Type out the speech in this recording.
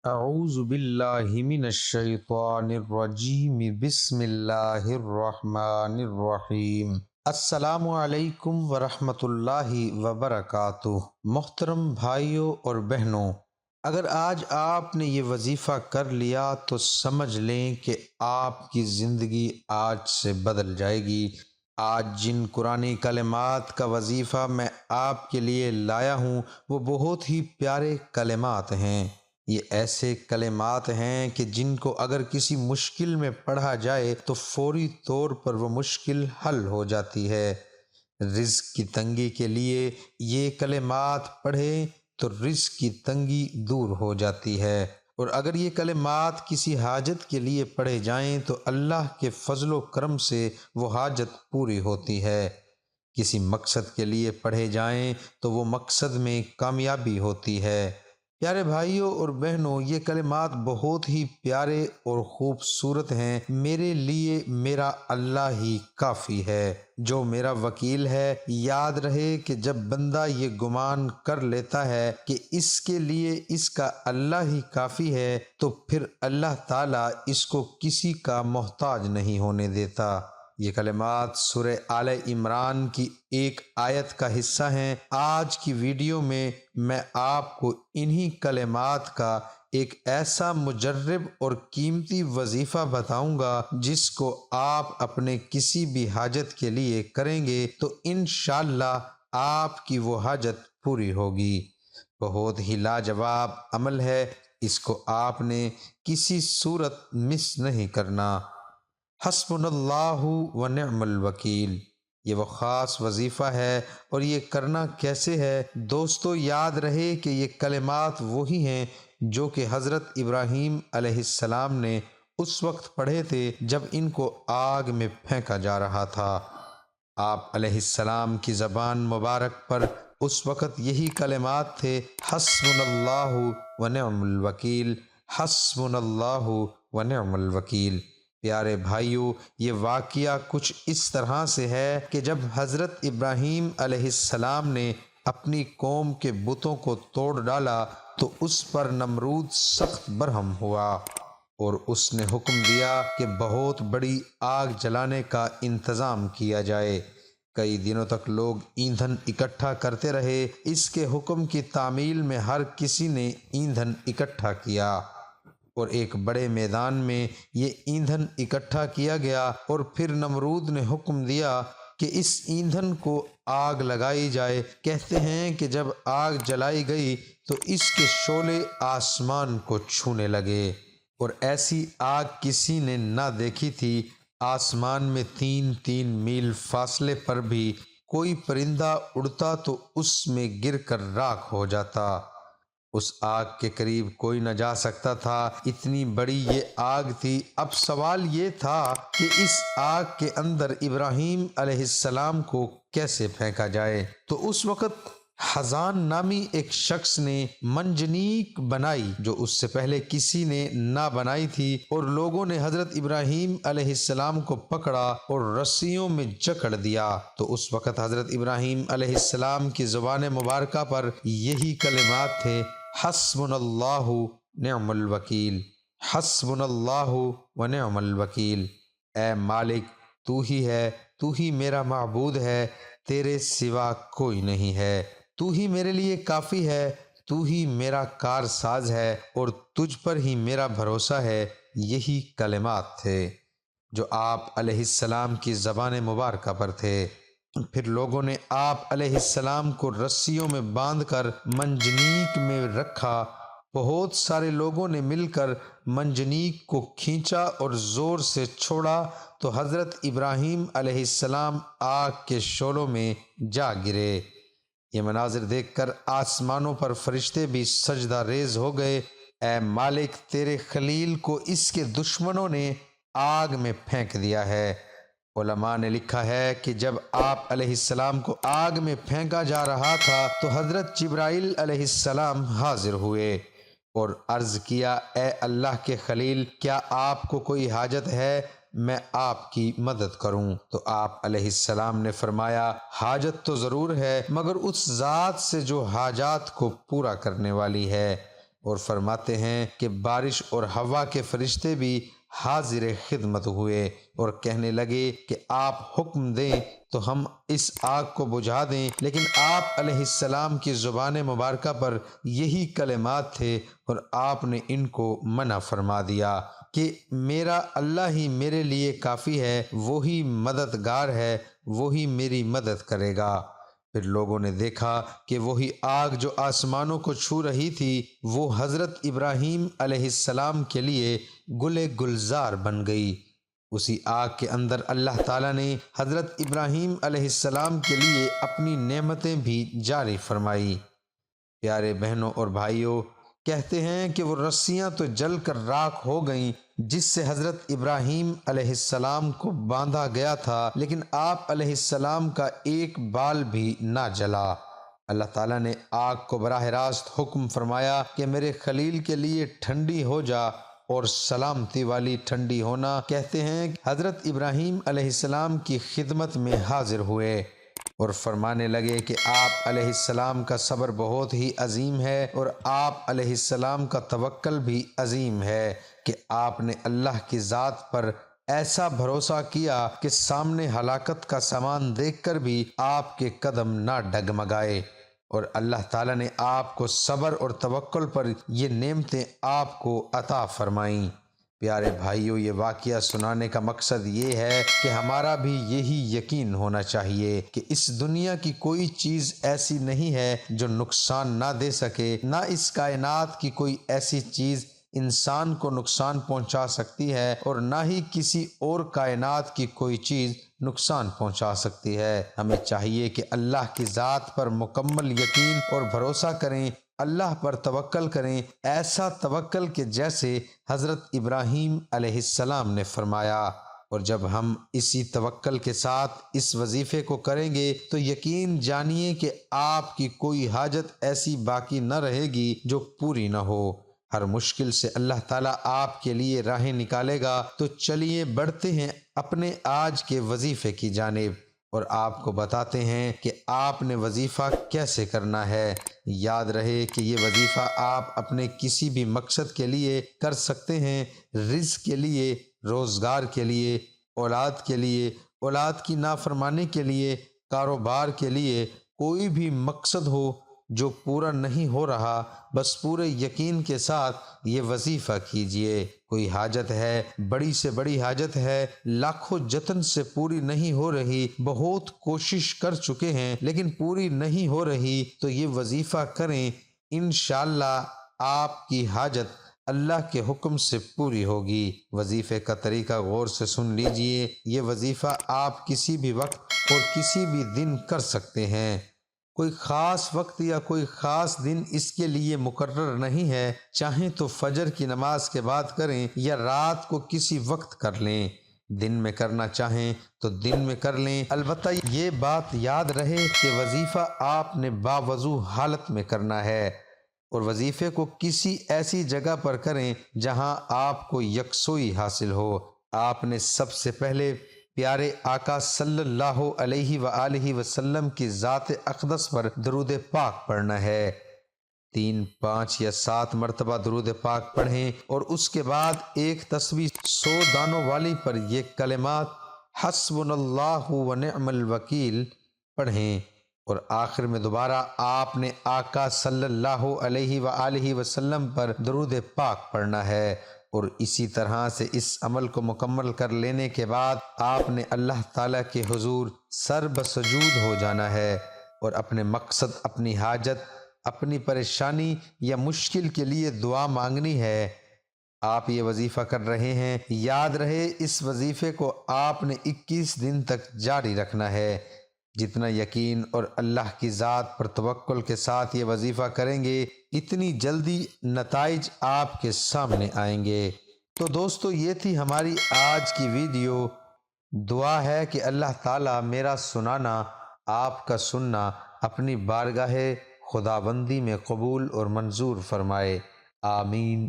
اعوذ باللہ من الشیطان الرجیم بسم اللہ الرحمن الرحیم۔ السلام علیکم ورحمۃ اللہ وبرکاتہ۔ محترم بھائیوں اور بہنوں، اگر آج آپ نے یہ وظیفہ کر لیا تو سمجھ لیں کہ آپ کی زندگی آج سے بدل جائے گی۔ آج جن قرآنی کلمات کا وظیفہ میں آپ کے لیے لایا ہوں وہ بہت ہی پیارے کلمات ہیں۔ یہ ایسے کلمات ہیں کہ جن کو اگر کسی مشکل میں پڑھا جائے تو فوری طور پر وہ مشکل حل ہو جاتی ہے۔ رزق کی تنگی کے لیے یہ کلمات پڑھیں تو رزق کی تنگی دور ہو جاتی ہے، اور اگر یہ کلمات کسی حاجت کے لیے پڑھے جائیں تو اللہ کے فضل و کرم سے وہ حاجت پوری ہوتی ہے۔ کسی مقصد کے لیے پڑھے جائیں تو وہ مقصد میں کامیابی ہوتی ہے۔ پیارے بھائیوں اور بہنوں، یہ کلمات بہت ہی پیارے اور خوبصورت ہیں۔ میرے لیے میرا اللہ ہی کافی ہے، جو میرا وکیل ہے۔ یاد رہے کہ جب بندہ یہ گمان کر لیتا ہے کہ اس کے لیے اس کا اللہ ہی کافی ہے تو پھر اللہ تعالیٰ اس کو کسی کا محتاج نہیں ہونے دیتا۔ یہ کلمات سورہ آل عمران کی ایک آیت کا حصہ ہیں۔ آج کی ویڈیو میں آپ کو انہی کلمات کا ایک ایسا مجرب اور قیمتی وظیفہ بتاؤں گا جس کو آپ اپنے کسی بھی حاجت کے لیے کریں گے تو انشاءاللہ آپ کی وہ حاجت پوری ہوگی۔ بہت ہی لاجواب عمل ہے، اس کو آپ نے کسی صورت مس نہیں کرنا۔ حسبنا اللہ و نعم الوکیل، یہ وہ خاص وظیفہ ہے، اور یہ کرنا کیسے ہے؟ دوستو، یاد رہے کہ یہ کلمات وہی ہیں جو کہ حضرت ابراہیم علیہ السلام نے اس وقت پڑھے تھے جب ان کو آگ میں پھینکا جا رہا تھا۔ آپ علیہ السلام کی زبان مبارک پر اس وقت یہی کلمات تھے، حسبنا اللہ و نعم الوکیل، حسبنا اللہ و نعم الوکیل۔ پیارے بھائیوں، یہ واقعہ کچھ اس طرح سے ہے کہ جب حضرت ابراہیم علیہ السلام نے اپنی قوم کے بتوں کو توڑ ڈالا تو اس پر نمرود سخت برہم ہوا، اور اس نے حکم دیا کہ بہت بڑی آگ جلانے کا انتظام کیا جائے۔ کئی دنوں تک لوگ ایندھن اکٹھا کرتے رہے۔ اس کے حکم کی تعمیل میں ہر کسی نے ایندھن اکٹھا کیا، اور ایک بڑے میدان میں یہ ایندھن اکٹھا کیا گیا، اور پھر نمرود نے حکم دیا کہ اس ایندھن کو آگ لگائی جائے۔ کہتے ہیں کہ جب آگ جلائی گئی تو اس کے شعلے آسمان کو چھونے لگے، اور ایسی آگ کسی نے نہ دیکھی تھی۔ آسمان میں 3 میل فاصلے پر بھی کوئی پرندہ اڑتا تو اس میں گر کر راکھ ہو جاتا۔ اس آگ کے قریب کوئی نہ جا سکتا تھا، اتنی بڑی یہ آگ تھی۔ اب سوال یہ تھا کہ اس آگ کے اندر ابراہیم علیہ السلام کو کیسے پھینکا جائے؟ تو اس وقت حزان نامی ایک شخص نے منجنیق بنائی جو اس سے پہلے کسی نے نہ بنائی تھی، اور لوگوں نے حضرت ابراہیم علیہ السلام کو پکڑا اور رسیوں میں جکڑ دیا۔ تو اس وقت حضرت ابراہیم علیہ السلام کی زبان مبارکہ پر یہی کلمات تھے، حسبنا اللہ نعم الوکیل، حسبنا اللہ و نعم الوکیل۔ اے مالک، تو ہی ہے، تو ہی میرا معبود ہے، تیرے سوا کوئی نہیں ہے، تو ہی میرے لیے کافی ہے، تو ہی میرا کار ساز ہے، اور تجھ پر ہی میرا بھروسہ ہے۔ یہی کلمات تھے جو آپ علیہ السلام کی زبان مبارکہ پر تھے۔ پھر لوگوں نے آپ علیہ السلام کو رسیوں میں باندھ کر منجنیق میں رکھا۔ بہت سارے لوگوں نے مل کر منجنیق کو کھینچا اور زور سے چھوڑا تو حضرت ابراہیم علیہ السلام آگ کے شعلوں میں جا گرے۔ یہ مناظر دیکھ کر آسمانوں پر فرشتے بھی سجدہ ریز ہو گئے۔ اے مالک، تیرے خلیل کو اس کے دشمنوں نے آگ میں پھینک دیا ہے۔ علماء نے لکھا ہے کہ جب آپ علیہ السلام کو آگ میں پھینکا جا رہا تھا تو حضرت جبرائیل علیہ السلام حاضر ہوئے اور عرض کیا، اے اللہ کے خلیل، کیا آپ کو کوئی حاجت ہے؟ میں آپ کی مدد کروں؟ تو آپ علیہ السلام نے فرمایا، حاجت تو ضرور ہے، مگر اس ذات سے جو حاجات کو پورا کرنے والی ہے۔ اور فرماتے ہیں کہ بارش اور ہوا کے فرشتے بھی حاضر خدمت ہوئے اور کہنے لگے کہ آپ حکم دیں تو ہم اس آگ کو بجھا دیں، لیکن آپ علیہ السلام کی زبان مبارکہ پر یہی کلمات تھے اور آپ نے ان کو منع فرما دیا کہ میرا اللہ ہی میرے لیے کافی ہے، وہی مددگار ہے، وہی میری مدد کرے گا۔ پھر لوگوں نے دیکھا کہ وہی آگ جو آسمانوں کو چھو رہی تھی وہ حضرت ابراہیم علیہ السلام کے لیے گل گلزار بن گئی۔ اسی آگ کے اندر اللہ تعالیٰ نے حضرت ابراہیم علیہ السلام کے لیے اپنی نعمتیں بھی جاری فرمائی۔ پیارے بہنوں اور بھائیوں، کہتے ہیں کہ وہ رسیاں تو جل کر راکھ ہو گئیں جس سے حضرت ابراہیم علیہ السلام کو باندھا گیا تھا، لیکن آپ علیہ السلام کا ایک بال بھی نہ جلا۔ اللہ تعالیٰ نے آگ کو براہ راست حکم فرمایا کہ میرے خلیل کے لیے ٹھنڈی ہو جا، اور سلامتی والی ٹھنڈی ہونا کہتے ہیں حضرت ابراہیم علیہ السلام کی خدمت میں حاضر ہوئے اور فرمانے لگے کہ آپ علیہ السلام کا صبر بہت ہی عظیم ہے اور آپ علیہ السلام کا توکل بھی عظیم ہے کہ آپ نے اللہ کی ذات پر ایسا بھروسہ کیا کہ سامنے ہلاکت کا سامان دیکھ کر بھی آپ کے قدم نہ ڈگمگائے، اور اللہ تعالیٰ نے آپ کو صبر اور توکل پر یہ نعمتیں آپ کو عطا فرمائیں۔ پیارے بھائیوں، یہ واقعہ سنانے کا مقصد یہ ہے کہ ہمارا بھی یہی یقین ہونا چاہیے کہ اس دنیا کی کوئی چیز ایسی نہیں ہے جو نقصان نہ دے سکے، نہ اس کائنات کی کوئی ایسی چیز انسان کو نقصان پہنچا سکتی ہے، اور نہ ہی کسی اور کائنات کی کوئی چیز نقصان پہنچا سکتی ہے۔ ہمیں چاہیے کہ اللہ کی ذات پر مکمل یقین اور بھروسہ کریں، اللہ پر توکل کریں، ایسا توکل کہ جیسے حضرت ابراہیم علیہ السلام نے فرمایا۔ اور جب ہم اسی توکل کے ساتھ اس وظیفے کو کریں گے تو یقین جانیے کہ آپ کی کوئی حاجت ایسی باقی نہ رہے گی جو پوری نہ ہو۔ ہر مشکل سے اللہ تعالیٰ آپ کے لیے راہیں نکالے گا۔ تو چلیے بڑھتے ہیں اپنے آج کے وظیفے کی جانب، اور آپ کو بتاتے ہیں کہ آپ نے وظیفہ کیسے کرنا ہے۔ یاد رہے کہ یہ وظیفہ آپ اپنے کسی بھی مقصد کے لیے کر سکتے ہیں، رزق کے لیے، روزگار کے لیے، اولاد کے لیے، اولاد کی نافرمانی کے لیے، کاروبار کے لیے، کوئی بھی مقصد ہو جو پورا نہیں ہو رہا، بس پورے یقین کے ساتھ یہ وظیفہ کیجئے۔ کوئی حاجت ہے، بڑی سے بڑی حاجت ہے، لاکھوں جتن سے پوری نہیں ہو رہی، بہت کوشش کر چکے ہیں لیکن پوری نہیں ہو رہی، تو یہ وظیفہ کریں، انشاءاللہ آپ کی حاجت اللہ کے حکم سے پوری ہوگی۔ وظیفے کا طریقہ غور سے سن لیجئے۔ یہ وظیفہ آپ کسی بھی وقت اور کسی بھی دن کر سکتے ہیں، کوئی خاص وقت یا کوئی خاص دن اس کے لیے مقرر نہیں ہے، چاہیں تو فجر کی نماز کے بعد کریں یا رات کو کسی وقت کر لیں، دن میں کرنا چاہیں تو دن میں کر لیں۔ البتہ یہ بات یاد رہے کہ وظیفہ آپ نے باوضو حالت میں کرنا ہے، اور وظیفے کو کسی ایسی جگہ پر کریں جہاں آپ کو یکسوئی حاصل ہو۔ آپ نے سب سے پہلے پیارے آقا صلی اللہ علیہ وآلہ وسلم کی ذات اقدس پر درود پاک پڑھنا ہے۔ 3، 5 یا 7 مرتبہ درود پاک پڑھیں، اور اس کے بعد ایک تسبیح 100 دانوں والی پر یہ کلمات حسبنا اللہ ونعم الوکیل پڑھیں، اور آخر میں دوبارہ آپ نے آقا صلی اللہ علیہ وآلہ وسلم پر درود پاک پڑھنا ہے، اور اسی طرح سے اس عمل کو مکمل کر لینے کے بعد آپ نے اللہ تعالیٰ کے حضور سر بسجود ہو جانا ہے اور اپنے مقصد، اپنی حاجت، اپنی پریشانی یا مشکل کے لیے دعا مانگنی ہے۔ آپ یہ وظیفہ کر رہے ہیں، یاد رہے اس وظیفے کو آپ نے 21 دن تک جاری رکھنا ہے۔ جتنا یقین اور اللہ کی ذات پر توکل کے ساتھ یہ وظیفہ کریں گے، اتنی جلدی نتائج آپ کے سامنے آئیں گے۔ تو دوستو، یہ تھی ہماری آج کی ویڈیو۔ دعا ہے کہ اللہ تعالیٰ میرا سنانا، آپ کا سننا اپنی بارگاہ خداوندی میں قبول اور منظور فرمائے۔ آمین۔